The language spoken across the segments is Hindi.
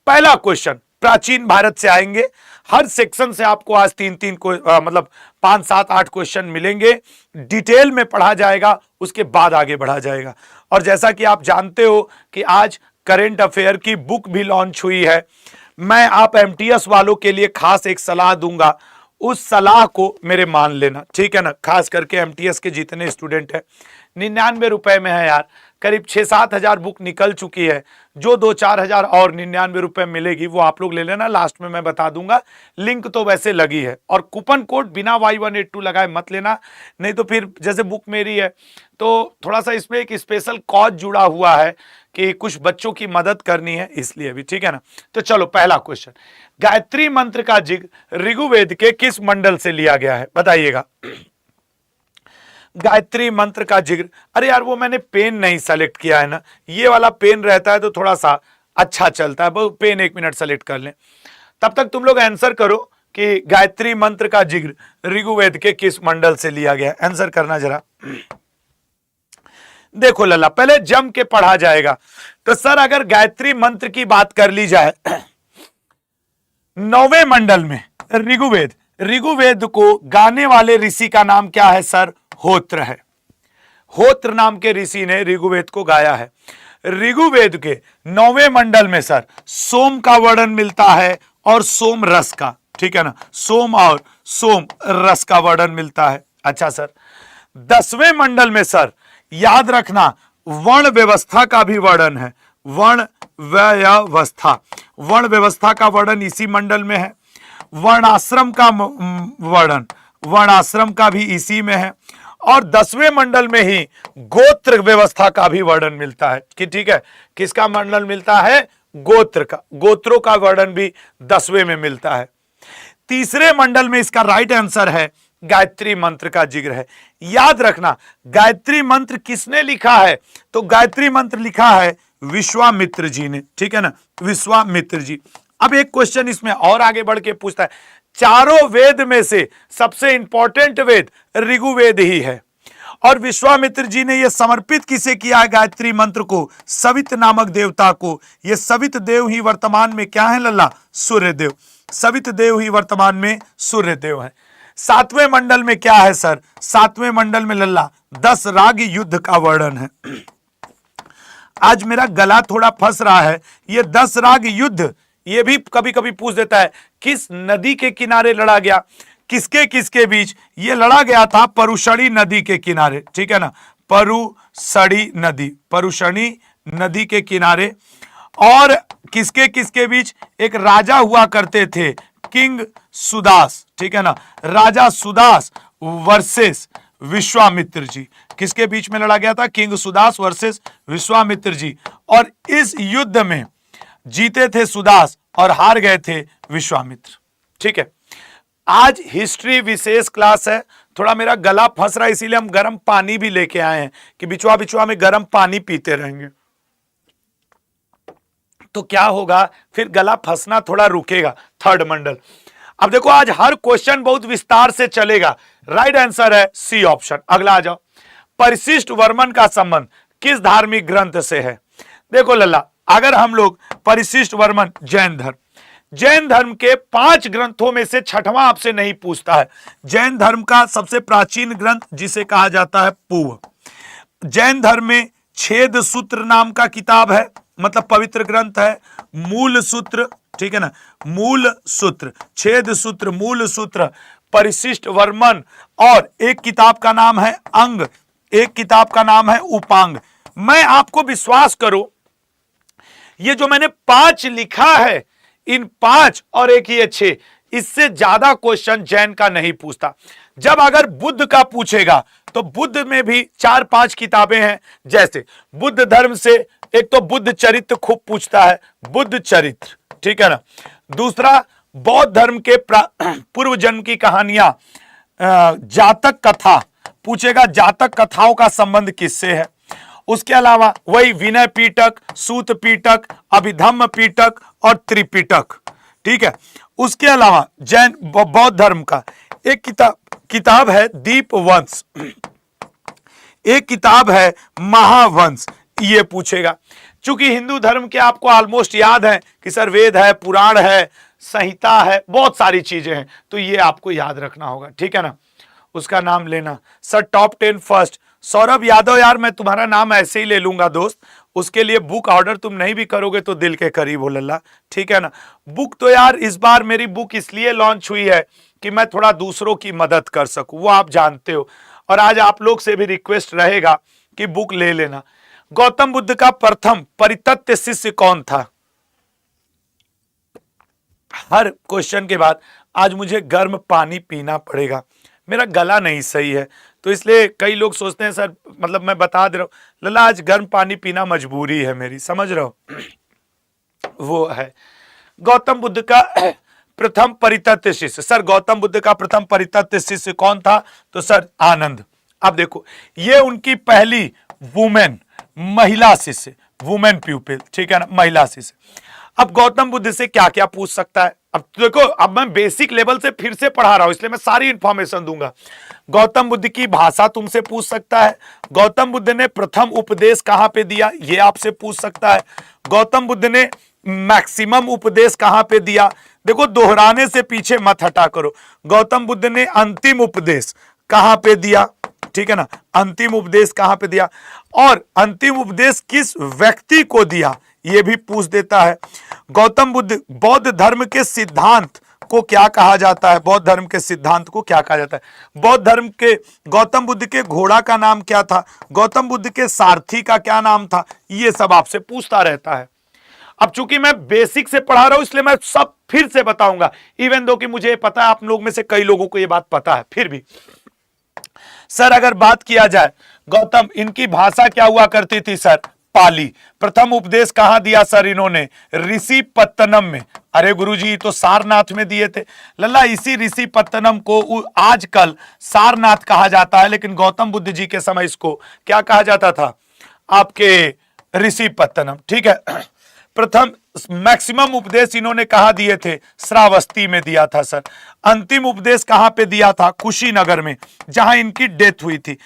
पहला क्वेश्चन प्राचीन भारत से आएंगे। हर सेक्शन से आपको आज तीन तीन को मतलब 5 7 8 क्वेश्चन मिलेंगे, डिटेल में पढ़ा जाएगा, उसके बाद आगे बढ़ा जाएगा। और जैसा कि आप जानते हो कि आज करंट अफेयर की बुक भी लॉन्च हुई है। मैं आप एमटीएस वालों के लिए खास एक सलाह दूंगा, उस सलाह को मेरे मान लेना, ठीक है ना। खास करके एमटीएस के जितने स्टूडेंट हैं, 99 रुपए में है यार, करीब 6-7 हजार बुक निकल चुकी है। जो 2-4 हजार और 99 रुपए मिलेगी वो आप लोग ले लेना, लास्ट में मैं बता दूंगा। लिंक तो वैसे लगी है, और कूपन कोड बिना Y182 लगाए मत लेना, नहीं तो फिर जैसे बुक मेरी है तो थोड़ा सा इसमें एक स्पेशल कॉज जुड़ा हुआ है कि कुछ बच्चों की मदद करनी है, इसलिए भी, ठीक है ना। तो चलो पहला क्वेश्चन, गायत्री मंत्र का जिक्र ऋग्वेद के किस मंडल से लिया गया है, बताइएगा। गायत्री मंत्र का जिक्र, अरे यार वो मैंने पेन नहीं सेलेक्ट किया है ना, ये वाला पेन रहता है तो थोड़ा सा अच्छा चलता है, वो पेन 1 मिनट सेलेक्ट कर लें। तब तक तुम लोग आंसर करो कि गायत्री मंत्र का जिक्र ऋग्वेद के किस मंडल से लिया गया, आंसर करना जरा। देखो लल्ला, पहले जम के पढ़ा जाएगा। तो सर अगर गायत्री मंत्र की बात कर ली जाए, 9वें मंडल में ऋग्वेद को गाने वाले ऋषि का नाम क्या है सर, होत्र है। होत्र नाम के ऋषि ने ऋग्वेद को गाया है। ऋग्वेद के 9वें मंडल में सर सोम का वर्णन मिलता है और सोम रस का, ठीक है ना, सोम और सोम रस का वर्णन मिलता है। अच्छा सर, 10वें मंडल में सर याद रखना वर्ण व्यवस्था का भी वर्णन है, वर्ण व्यवस्था का वर्णन इसी मंडल में है। वर्णाश्रम का वर्णाश्रम का भी इसी में है। और 10वें मंडल में ही गोत्र व्यवस्था का भी वर्णन मिलता है कि ठीक है, किसका मंडल मिलता है, गोत्र का, गोत्रों का वर्णन भी 10वें में मिलता है। तीसरे मंडल में इसका राइट आंसर है गायत्री मंत्र का जिक्र है। याद रखना गायत्री मंत्र किसने लिखा है, तो गायत्री मंत्र लिखा है विश्वामित्र जी ने, ठीक है ना, विश्वामित्र जी। अब एक क्वेश्चन इसमें और आगे बढ़ के पूछता है, चारों वेद में से सबसे इंपॉर्टेंट वेद ऋग्वेद ही है, और विश्वामित्र जी ने यह समर्पित किसे किया है गायत्री मंत्र को, सवित नामक देवता को। यह सवित देव ही वर्तमान में क्या है लल्ला, सूर्य देव। सवित देव ही वर्तमान में सूर्य देव है। 7वें मंडल में क्या है सर, 7वें मंडल में लल्ला 10 राग युद्ध का वर्णन है। आज मेरा गला थोड़ा फंस रहा है, ये 10 राग युद्ध ये भी कभी कभी पूछ देता है, किस नदी के किनारे लड़ा गया, किसके किसके बीच, ये लड़ा गया था परुषणी नदी के किनारे, ठीक है ना, परुषणी नदी के किनारे। और किसके किसके बीच, एक राजा हुआ करते थे किंग सुदास, ठीक है ना, राजा सुदास वर्सेस विश्वामित्र जी, किसके बीच में लड़ा गया था, किंग सुदास वर्सेस विश्वामित्र जी। और इस युद्ध में जीते थे सुदास और हार गए थे विश्वामित्र, ठीक है। आज हिस्ट्री विशेष क्लास है, थोड़ा मेरा गला फंस रहा है इसीलिए हम गर्म पानी भी लेके आए हैं कि बिचवा बिचवा में गर्म पानी पीते रहेंगे तो क्या होगा, फिर गला फंसना थोड़ा रुकेगा। थर्ड मंडल, अब देखो आज हर क्वेश्चन बहुत विस्तार से चलेगा। राइट आंसर है सी ऑप्शन। अगला आ जाओ, परिशिष्ट वर्मन का संबंध किस धार्मिक ग्रंथ से है। देखो लल्ला, अगर हम लोग परिशिष्ट वर्मन जैन धर्म के 5 ग्रंथों में से 6वां आपसे नहीं पूछता है। जैन धर्म का सबसे प्राचीन ग्रंथ जिसे कहा जाता है पूर्व। जैन धर्म में छेद सूत्र नाम का किताब है, मतलब पवित्र ग्रंथ है। मूल सूत्र, ठीक है ना, मूल सूत्र, छेद सूत्र, मूल सूत्र, परिशिष्ट वर्मन, और एक किताब का नाम है अंग, एक किताब का नाम है उपांग। मैं आपको विश्वास करो, ये जो मैंने 5 लिखा है, इन 5 और एक ही 6, इससे ज्यादा क्वेश्चन जैन का नहीं पूछता। जब अगर बुद्ध का पूछेगा तो बुद्ध में भी 4-5 किताबें हैं, जैसे बुद्ध धर्म से एक तो बुद्ध चरित्र खूब पूछता है, बुद्ध चरित्र, ठीक है ना। दूसरा बौद्ध धर्म के पूर्व जन्म की कहानियां, जातक कथा पूछेगा, जातक कथाओं का संबंध किससे है। उसके अलावा वही विनय पीटक, सूत पीटक, अभिधम्म पीटक और त्रिपीटक, ठीक है। उसके अलावा जैन बौद्ध धर्म का एक किताब है दीपवंश, एक किताब है महावंश, ये पूछेगा। चूंकि हिंदू धर्म के आपको ऑलमोस्ट याद है कि सर वेद है, पुराण है, संहिता है, बहुत सारी चीजें हैं, तो ये आपको याद रखना होगा, ठीक है ना। उसका नाम लेना sir, top 10 first Saurabh Yadav. यार मैं तुम्हारा नाम ऐसे ही ले लूंगा दोस्त, उसके लिए बुक ऑर्डर तुम नहीं भी करोगे तो दिल के करीब हो लल्ला, ठीक है ना। बुक तो यार इस बार मेरी बुक इसलिए लॉन्च हुई है कि मैं थोड़ा दूसरों की मदद कर सकूं, वो आप जानते हो, और आज आप लोग से भी रिक्वेस्ट रहेगा कि बुक ले लेना। गौतम बुद्ध का प्रथम परितत्व शिष्य कौन था? हर क्वेश्चन के बाद आज मुझे गर्म पानी पीना पड़ेगा, मेरा गला नहीं सही है, तो इसलिए कई लोग सोचते हैं सर, मतलब मैं बता दे रहा हूं लल्ला, आज गर्म पानी पीना मजबूरी है मेरी, समझ रहे हो। वो है गौतम बुद्ध का प्रथम परितत्व शिष्य। सर गौतम बुद्ध का प्रथम परितत्व शिष्य कौन था? तो सर आनंद। अब देखो ये उनकी पहली वुमेन, महिला शिष्य, वुमेन प्यूपिल, ठीक है ना, महिला शिष्य। अब गौतम बुद्ध से क्या क्या पूछ सकता है? अब देखो, अब मैं बेसिक लेवल से फिर से पढ़ा रहा हूं, इसलिए मैं सारी इंफॉर्मेशन दूंगा। गौतम बुद्ध की भाषा तुमसे पूछ सकता है, गौतम बुद्ध ने प्रथम उपदेश कहां पे दिया, ये आपसे पूछ सकता है, गौतम बुद्ध ने मैक्सिमम उपदेश कहां पे दिया। देखो दोहराने से पीछे मत हटा करो, गौतम बुद्ध ने अंतिम उपदेश कहां पे दिया, ठीक है ना, अंतिम उपदेश कहां पे दिया, और अंतिम उपदेश किस व्यक्ति को दिया, यह भी पूछ देता है। गौतम बुद्ध, बौद्ध धर्म के सिद्धांत को क्या कहा जाता है, बौद्ध धर्म के सिद्धांत को क्या कहा जाता है, बौद्ध धर्म के, गौतम बुद्ध के घोड़ा का नाम क्या था, गौतम बुद्ध के सारथी का क्या नाम था, ये सब आपसे पूछता रहता है। अब चूंकि मैं बेसिक से पढ़ा रहा हूं इसलिए मैं सब फिर से बताऊंगा, इवन दो कि मुझे पता है आप लोग में से कई लोगों को यह बात पता है, फिर भी सर अगर बात किया जाए गौतम, इनकी भाषा क्या हुआ करती थी सर? पाली। प्रथम उपदेश कहां दिया सर इन्होंने? ऋषि पत्तनम में। अरे गुरुजी तो सारनाथ में दिए थे लल्ला, इसी ऋषि पत्तनम को आजकल सारनाथ कहा जाता है, लेकिन गौतम बुद्ध जी के समय इसको क्या कहा जाता था? आपके ऋषि पत्तनम, ठीक है। प्रथम मैक्सिमम उपदेश इन्होंने कहां दिए थे? श्रावस्ती में दिया था सर। अंतिम उपदेश कहां पे दिया था? कुशीनगर में, जहां इनकी डेथ हुई थी।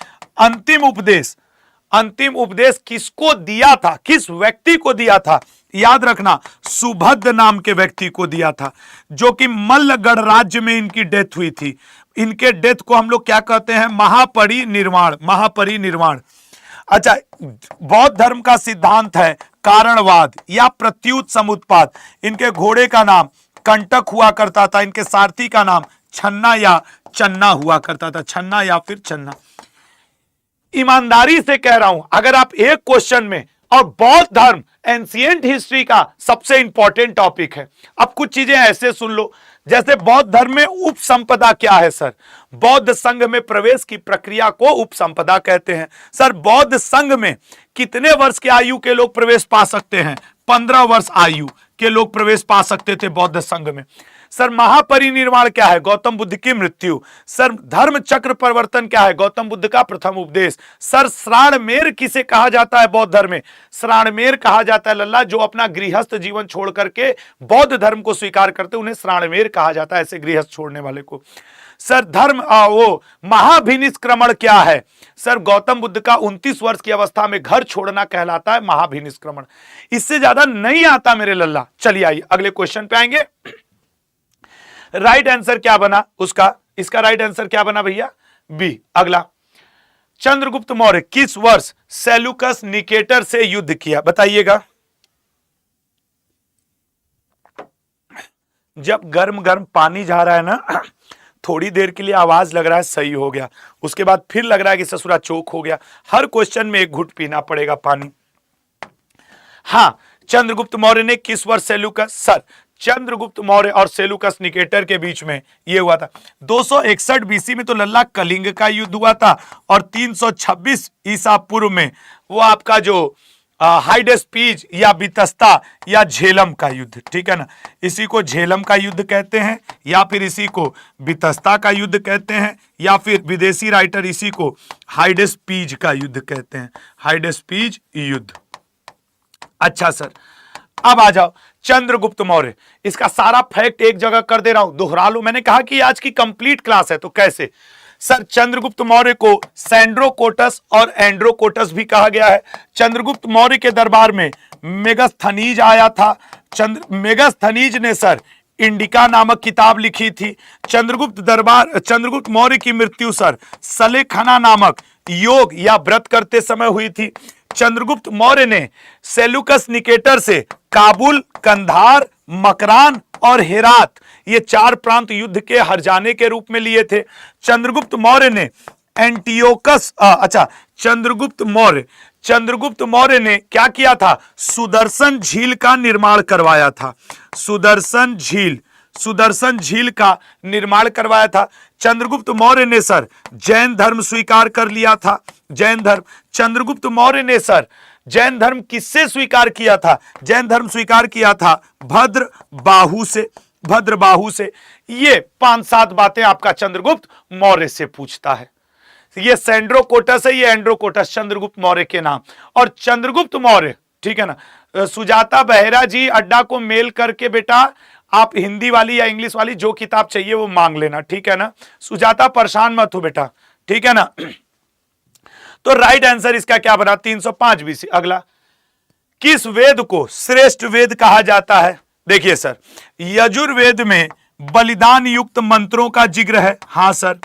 अंतिम उपदेश किसको दिया था, किस व्यक्ति को दिया था? याद रखना, सुभद्र नाम के व्यक्ति को दिया था, जो कि मल्लगढ़ राज्य में इनकी डेथ हुई थी। इनके डेथ को हम लोग क्या कहते हैं? महापरिनिर्वाण, महापरिनिर्वाण। अच्छा, बौद्ध धर्म का सिद्धांत है कारणवाद या प्रत्युत समुत्पाद। इनके घोड़े का नाम कंटक हुआ करता था, इनके सारथी का नाम छन्ना या चन्ना हुआ करता था, छन्ना या फिर चन्ना। ईमानदारी से कह रहा हूं, अगर आप एक क्वेश्चन में, और बौद्ध धर्म एंशिएंट हिस्ट्री का सबसे इंपॉर्टेंट टॉपिक है। अब कुछ चीजें ऐसे सुन लो, जैसे बौद्ध धर्म में उपसंपदा क्या है सर? बौद्ध संघ में प्रवेश की प्रक्रिया को उपसंपदा कहते हैं। सर बौद्ध संघ में कितने वर्ष के आयु के लोग प्रवेश पा सकते हैं? 15 वर्ष आयु के लोग प्रवेश पा सकते थे बौद्ध संघ में। सर महापरिनिर्वाण क्या है? गौतम बुद्ध की मृत्यु। सर धर्म चक्र परिवर्तन क्या है? गौतम बुद्ध का प्रथम उपदेश। सर श्राणमेर किसे कहा जाता है बौद्ध धर्म में? श्राणमेर कहा जाता है लल्ला, जो अपना गृहस्थ जीवन छोड़ करके बौद्ध धर्म को स्वीकार करते उन्हें श्राणमेर कहा जाता है, ऐसे गृहस्थ छोड़ने वाले को। सर धर्म वो महाभिनिष्क्रमण क्या है? सर गौतम बुद्ध का 29 वर्ष की अवस्था में घर छोड़ना कहलाता है महाभिनिष्क्रमण। इससे ज्यादा नहीं आता मेरे लल्ला। चलिए आइए अगले क्वेश्चन पे आएंगे। राइट आंसर क्या बना उसका? इसका राइट आंसर क्या बना भैया? बी। अगला, चंद्रगुप्त मौर्य किस वर्ष सेल्यूकस निकेटर से युद्ध किया? बताइएगा। जब गर्म गर्म पानी जा रहा है ना, थोड़ी देर के लिए आवाज लग रहा है सही हो गया, उसके बाद फिर लग रहा है कि ससुरा चोक हो गया। हर क्वेश्चन में एक घुट पीना पड़ेगा पानी। हाँ, चंद्रगुप्त मौर्य ने किस वर्ष सेल्यूकस, सर चंद्रगुप्त मौर्य और सेल्यूकस निकेटर के बीच में यह हुआ था 261 बीसी में तो लल्ला कलिंग का युद्ध हुआ था, और 326 ईसा पूर्व में वो आपका जो हाइडेस्पीज या बितस्ता या झेलम का युद्ध, ठीक है ना, इसी को झेलम का युद्ध कहते हैं, या फिर इसी को बितस्ता का युद्ध कहते हैं, या फिर विदेशी राइटर इसी को हाइडेस्पीज का युद्ध कहते हैं, हाइडेस्पीज युद्ध। अच्छा सर, अब आ जाओ चंद्रगुप्त मौर्य। इसका सारा फैक्ट एक जगह कर दे रहा हूं, दोहरा लो। मैंने कहा कि आज की कंप्लीट क्लास है तो कैसे? सर चंद्रगुप्त मौर्य को सैंड्रोकोटस और एंड्रोकोटस भी कहा गया है। चंद्रगुप्त मौर्य के दरबार में मेगास्थनीज आया था। मेगास्थनीज ने सर इंडिका नामक किताब लिखी थी। चंद्रगुप्त मौर्य की मृत्यु सर सलेखना नामक योग या व्रत करते समय हुई थी। चंद्रगुप्त मौर्य ने सेल्यूकस निकेटर से काबुल, कंधार, मकरान और हेरात ये 4 प्रांत युद्ध के हर जाने के रूप में लिए थे। चंद्रगुप्त मौर्य ने चंद्रगुप्त मौर्य ने क्या किया था? सुदर्शन झील का निर्माण करवाया था। सुदर्शन झील का निर्माण करवाया था। चंद्रगुप्त मौर्य ने सर जैन धर्म स्वीकार कर लिया था। जैन धर्म चंद्रगुप्त मौर्य ने सर जैन धर्म किससे स्वीकार किया था? जैन धर्म स्वीकार किया था भद्रबाहु से। ये 5-7 बातें आपका चंद्रगुप्त मौर्य से पूछता है। ये सैंड्रोकोटस है, ये एंड्रोकोटस, चंद्रगुप्त मौर्य के नाम। और चंद्रगुप्त मौर्य, ठीक है ना, सुजाता बहेरा जी अड्डा को मेल करके बेटा आप हिंदी वाली या इंग्लिश वाली जो किताब चाहिए वो मांग लेना, ठीक है ना। सुजाता परेशान मत हो बेटा, ठीक है ना। तो राइट आंसर इसका क्या बना? 305 BC। अगला, किस वेद को श्रेष्ठ वेद कहा जाता है? देखिए सर, यजुर्वेद में बलिदान युक्त मंत्रों का जिक्र है। हां सर।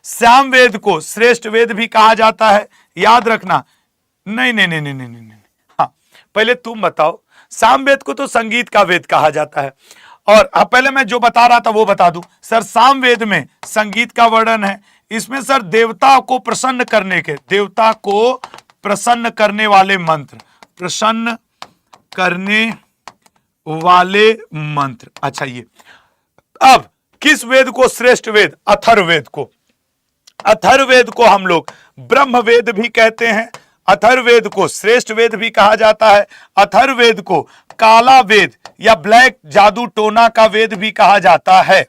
सामवेद को श्रेष्ठ वेद भी कहा जाता है, याद रखना। नहीं। हाँ, पहले तुम बताओ। सामवेद को तो संगीत का वेद कहा जाता है। और अब पहले मैं जो बता रहा था वो बता दूं सर, सामवेद में संगीत का वर्णन है। इसमें सर देवता को प्रसन्न करने वाले मंत्र, प्रसन्न करने वाले मंत्र। अच्छा, ये अब किस वेद को श्रेष्ठ वेद? अथर्ववेद को हम लोग ब्रह्मवेद भी कहते हैं। अथर्ववेद को श्रेष्ठ वेद भी कहा जाता है। अथर्ववेद को काला वेद या ब्लैक जादू टोना का वेद भी कहा जाता है।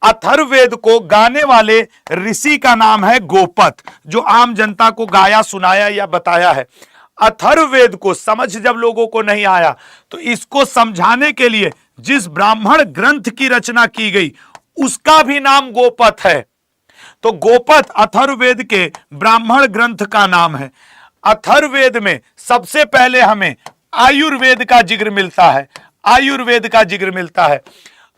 अथर्ववेद को गाने वाले ऋषि का नाम है गोपत, जो आम जनता को गाया, सुनाया या बताया है। अथर्ववेद को समझ जब लोगों को नहीं आया तो इसको समझाने के लिए जिस ब्राह्मण ग्रंथ की रचना की गई उसका भी नाम गोपत है। तो गोपत अथर्ववेद के ब्राह्मण ग्रंथ का नाम है। अथर्ववेद में सबसे पहले हमें आयुर्वेद का जिक्र मिलता है।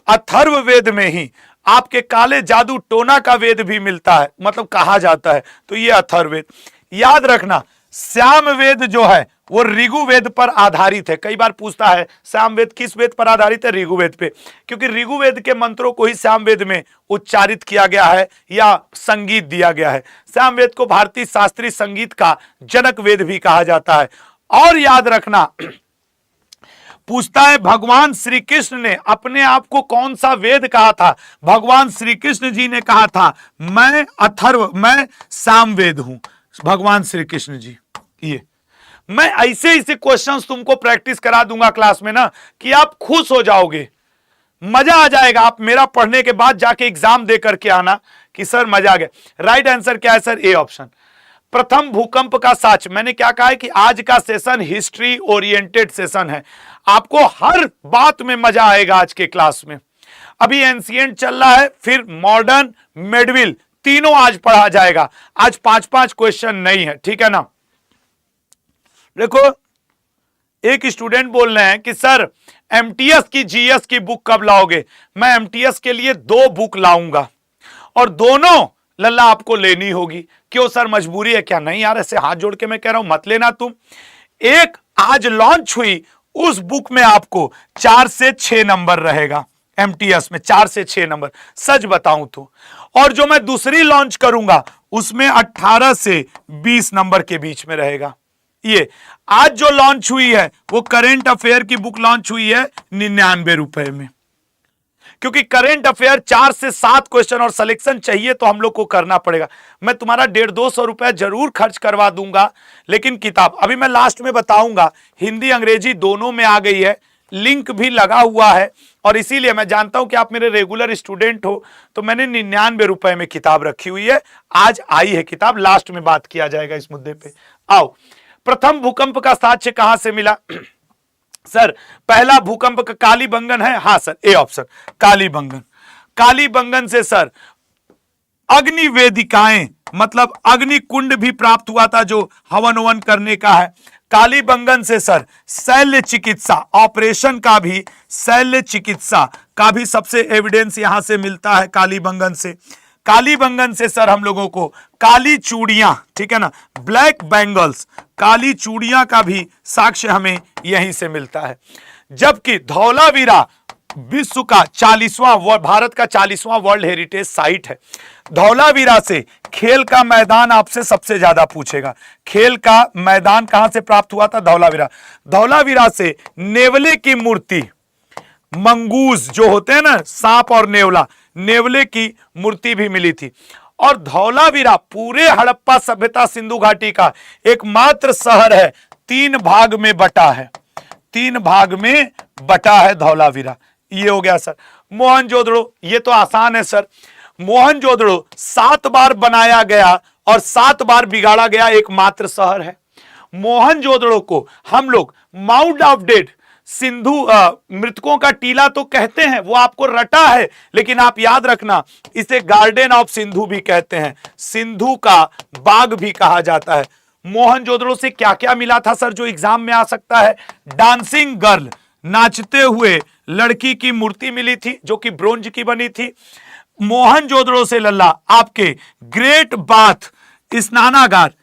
अथर्ववेद में ही आपके काले जादू टोना का वेद भी मिलता है, मतलब कहा जाता है। तो ये अथर्ववेद। याद रखना, सामवेद जो है वो ऋग्वेद पर आधारित है। कई बार पूछता है सामवेद किस वेद पर आधारित है? ऋग्वेद पे, क्योंकि ऋग्वेद के मंत्रों को ही सामवेद में उच्चारित किया गया है या संगीत दिया गया है। सामवेद को भारतीय शास्त्रीय संगीत का जनक वेद भी कहा जाता है। और याद रखना, पूछता है भगवान श्री कृष्ण ने अपने आप को कौन सा वेद कहा था? भगवान श्री कृष्ण जी ने कहा था मैं सामवेद हूं। भगवान श्री कृष्ण जी। ये मैं ऐसे क्वेश्चंस तुमको प्रैक्टिस करा दूंगा क्लास में ना कि आप खुश हो जाओगे, मजा आ जाएगा। आप मेरा पढ़ने के बाद जाके एग्जाम दे करके आना कि सर मजा आ गया। राइट आंसर क्या है सर? A option. प्रथम भूकंप का साक्ष्य। मैंने क्या कहा है कि आज का सेशन हिस्ट्री ओरिएंटेड सेशन है। आपको हर बात में मजा आएगा आज के क्लास में। अभी एंशिएंट चल रहा है, फिर मॉडर्न, मेडविल, तीनों आज पढ़ा जाएगा। आज 5-5 क्वेश्चन नहीं है, ठीक है ना। देखो, एक स्टूडेंट बोल रहे हैं कि सर एमटीएस की जीएस की बुक कब लाओगे? मैं एमटीएस के लिए 2 बुक लाऊंगा और दोनों लल्ला आपको लेनी होगी। क्यों सर, मजबूरी है क्या? नहीं यार, ऐसे हाथ जोड़ के मैं कह रहा हूं मत लेना तुम। एक आज लॉन्च हुई, उस बुक में आपको 4 से 6 नंबर रहेगा। एमटीएस में 4 से 6 नंबर, सच बताऊं तो। और जो मैं दूसरी लॉन्च करूंगा उसमें 18 से 20 नंबर के बीच में रहेगा। ये आज जो लॉन्च हुई है वो करेंट अफेयर की बुक लॉन्च हुई है 99 रुपए में, क्योंकि करेंट अफेयर 4 से 7 क्वेश्चन और सिलेक्शन चाहिए तो हम लोग को करना पड़ेगा। मैं तुम्हारा 150-200 रुपए जरूर खर्च करवा दूंगा, लेकिन किताब अभी मैं लास्ट में बताऊंगा। हिंदी अंग्रेजी दोनों में आ गई है, लिंक भी लगा हुआ है। और इसीलिए मैं जानता हूं कि आप मेरे रेगुलर स्टूडेंट हो, तो मैंने 99 रुपए में किताब रखी हुई है। आज आई है किताब, लास्ट में बात किया जाएगा इस मुद्दे पे। आओ, प्रथम भूकंप का साक्ष्य कहां से मिला? सर पहला भूकंप का कालीबंगन है। हां sir, A option, Kalibangan. Kalibangan से सर अग्नि वेदिकाएं मतलब अग्नि कुंड भी प्राप्त हुआ था जो हवन वन करने का है। कालीबंगन से सर शल्य चिकित्सा ऑपरेशन का भी, शल्य चिकित्सा का भी सबसे एविडेंस यहां से मिलता है कालीबंगन से। कालीबंगन से सर हम लोगों को काली चूड़ियां, ठीक है ना, ब्लैक बैंगल्स, काली चूड़ियां का भी साक्ष्य हमें यहीं से मिलता है। जबकि धौलावीरा विश्व का 40वां, भारत का 40वां वर्ल्ड हेरिटेज साइट है। धौलावीरा से खेल का मैदान आपसे सबसे ज्यादा पूछेगा। खेल का मैदान कहां से प्राप्त हुआ था? धौलावीरा। धौलावीरा से नेवले की मूर्ति, मंगूज जो होते हैं ना सांप और नेवला, नेवले की मूर्ति भी मिली थी। और धौलावीरा पूरे हड़प्पा सभ्यता सिंधु घाटी का एकमात्र शहर है, 3 भाग में बटा है, 3 भाग में बटा है धौलावीरा। ये हो गया सर। मोहनजोदड़ो, ये तो आसान है सर। मोहनजोदड़ो 7 बार बनाया गया और 7 बार बिगाड़ा गया एकमात्र शहर है। मोहनजोदड़ो को हम लोग माउंट ऑफ डेड, सिंधु मृतकों का टीला तो कहते हैं, वो आपको रटा है, लेकिन आप याद रखना इसे गार्डन ऑफ सिंधु भी कहते हैं, सिंधु का बाग भी कहा जाता है। मोहनजोदड़ो से क्या क्या मिला था सर जो एग्जाम में आ सकता है? डांसिंग गर्ल, नाचते हुए लड़की की मूर्ति मिली थी जो कि ब्रोंज की बनी थी। मोहनजोदड़ो से लल्ला आपके ग्रेट बाथ स्नानागार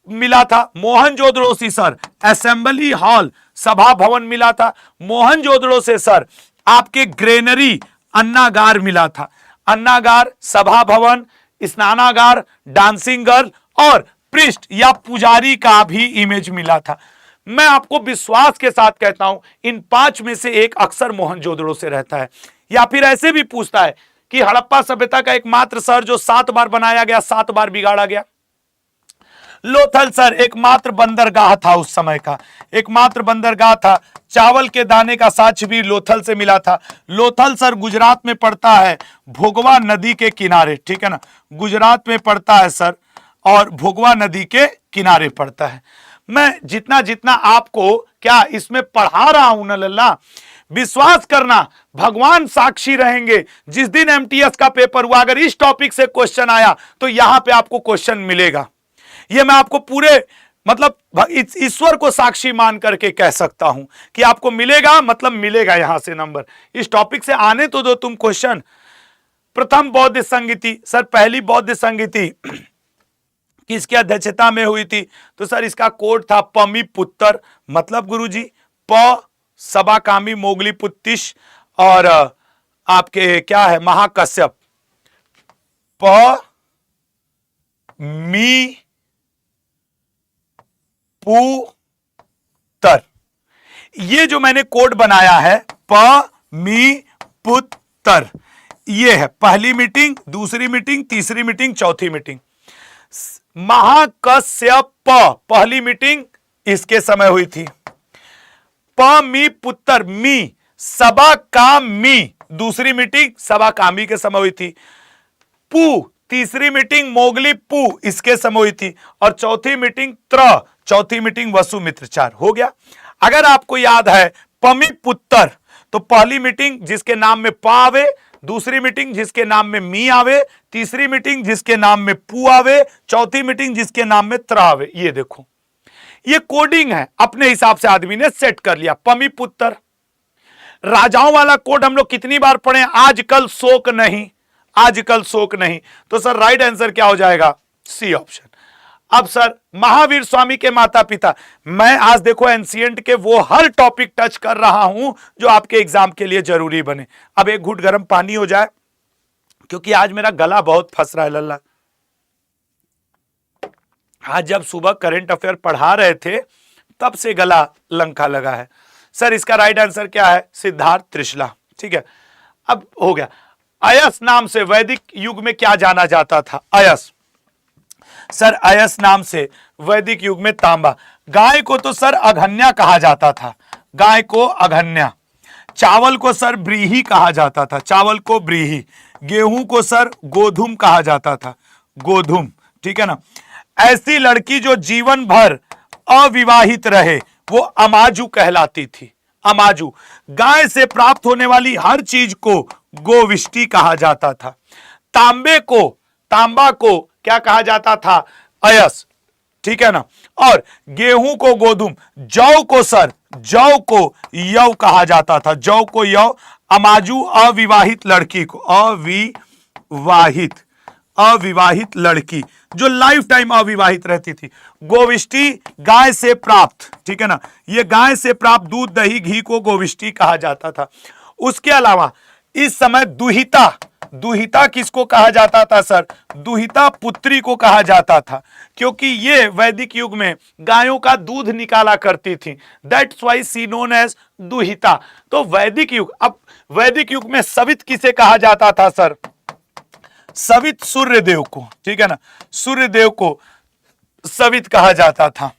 मिला था। मोहनजोदड़ो से सर असेंबली हॉल, सभा भवन मिला था। मोहनजोदड़ो से सर आपके ग्रेनरी, अन्नागार मिला था। अन्नागार, सभा भवन, स्नानागार, डांसिंग गर्ल और पृष्ठ या पुजारी का भी इमेज मिला था। मैं आपको विश्वास के साथ कहता हूं इन 5 में से एक अक्सर मोहनजोदड़ो से रहता है। या फिर ऐसे भी पूछता है कि हड़प्पा सभ्यता का एकमात्र शहर जो 7 बार बनाया गया, 7 बार बिगाड़ा गया। लोथल सर एकमात्र बंदरगाह था उस समय का, एकमात्र बंदरगाह था। चावल के दाने का साक्ष्य भी लोथल से मिला था। लोथल सर गुजरात में पड़ता है, भोगवा नदी के किनारे, ठीक है ना, गुजरात में पड़ता है सर और भोगवा नदी के किनारे पड़ता है। मैं जितना जितना आपको क्या इसमें पढ़ा रहा हूं ना लल्ला, विश्वास करना भगवान साक्षी रहेंगे, जिस दिन एमटीएस का पेपर हुआ अगर इस टॉपिक से क्वेश्चन आया तो यहां पे आपको क्वेश्चन मिलेगा। ये मैं आपको पूरे मतलब ईश्वर को साक्षी मान करके कह सकता हूं कि आपको मिलेगा, मतलब मिलेगा यहां से नंबर। इस टॉपिक से आने तो दो तुम क्वेश्चन। प्रथम बौद्ध संगीति, सर पहली बौद्ध संगीति किसकी अध्यक्षता में हुई थी? तो सर इसका कोड था पमीपुत्र, मतलब गुरुजी प सबाकामी मोगली पुत्तिश और आपके क्या है महाकश्यप, प मी पुत्र। ये जो मैंने कोड बनाया है प मी पुत्र, ये है पहली मीटिंग, दूसरी मीटिंग, तीसरी मीटिंग, चौथी मीटिंग। महाकश्यप पहली मीटिंग इसके समय हुई थी। प मी पुत्र, मी सबा काम मी दूसरी मीटिंग सबा कामी के समय हुई थी। पू तीसरी मीटिंग मोगली पू इसके समय हुई थी और चौथी मीटिंग चौथी मीटिंग वसुमित्राचार्य। हो गया। अगर आपको याद है पमी पुत्र तो पहली मीटिंग जिसके नाम में प आवे, दूसरी मीटिंग जिसके नाम में मी आवे, तीसरी मीटिंग जिसके नाम में पू आवे, चौथी मीटिंग जिसके नाम में त्र आवे। ये देखो ये कोडिंग है, अपने हिसाब से आदमी ने सेट कर लिया। पमी पुत्र राजाओं वाला कोड हम लोग कितनी बार पढ़े? आजकल शोक नहीं, आजकल शोक नहीं। तो सर राइट आंसर क्या हो जाएगा? C option. अब सर महावीर स्वामी के माता पिता, मैं आज देखो एंशिएंट के वो हर टॉपिक टच कर रहा हूं जो आपके एग्जाम के लिए जरूरी बने। अब एक घूंट गर्म पानी हो जाए क्योंकि आज मेरा गला बहुत फंस रहा है लल्ला। आज जब सुबह करंट अफेयर पढ़ा रहे थे तब से गला लंका लगा है। सर इसका राइट आंसर क्या है? सिद्धार्थ त्रिशला। ठीक है, अब हो गया। अयस नाम से वैदिक युग में क्या जाना जाता था? अयस सर, अयस नाम से वैदिक युग में तांबा। गाय को तो सर अघन्या कहा जाता था, गाय को अघन्या। चावल को सर ब्रीही कहा जाता था, चावल को ब्रीही। गेहूं को सर गोधुम कहा जाता था, गोधुम। ठीक है ना। ऐसी लड़की जो जीवन भर अविवाहित रहे वो अमाजू कहलाती थी, अमाजू। गाय से प्राप्त होने वाली हर चीज को गोविष्टि कहा जाता था। तांबे को तांबा को क्या कहा जाता था? अयस, ठीक है ना। और गेहूं को गोधुम, जौ को सर, जौ को यव कहा जाता था, जौ को यव। अमाजू अविवाहित लड़की को, अविवाहित लड़की जो लाइफ टाइम अविवाहित रहती थी। गोविष्टी गाय से प्राप्त, ठीक है ना, ये गाय से प्राप्त दूध दही घी को गोविष्टी कहा जाता था। उसके अलावा इस समय दुहिता, दुहिता किसको कहा जाता था सर? दुहिता पुत्री को कहा जाता था, क्योंकि ये वैदिक युग में गायों का दूध निकाला करती थी। That's why she known as दुहिता। तो वैदिक युग, अब वैदिक युग में सवित किसे कहा जाता था सर? सवित सूर्यदेव को, ठीक है ना, सूर्यदेव को सवित कहा जाता था।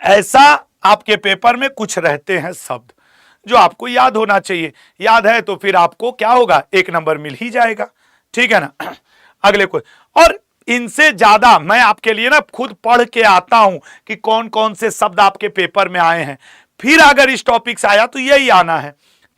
ऐसा आपके पेपर में कुछ रहते हैं शब्द जो आपको याद होना चाहिए। याद है तो फिर आपको क्या होगा? 1 नंबर मिल ही जाएगा, ठीक है ना। अगले कोई, और इनसे ज्यादा मैं आपके लिए ना खुद पढ़ के आता हूं कि कौन कौन से शब्द आपके पेपर में आए हैं। फिर अगर इस टॉपिक से आया तो यही आना है।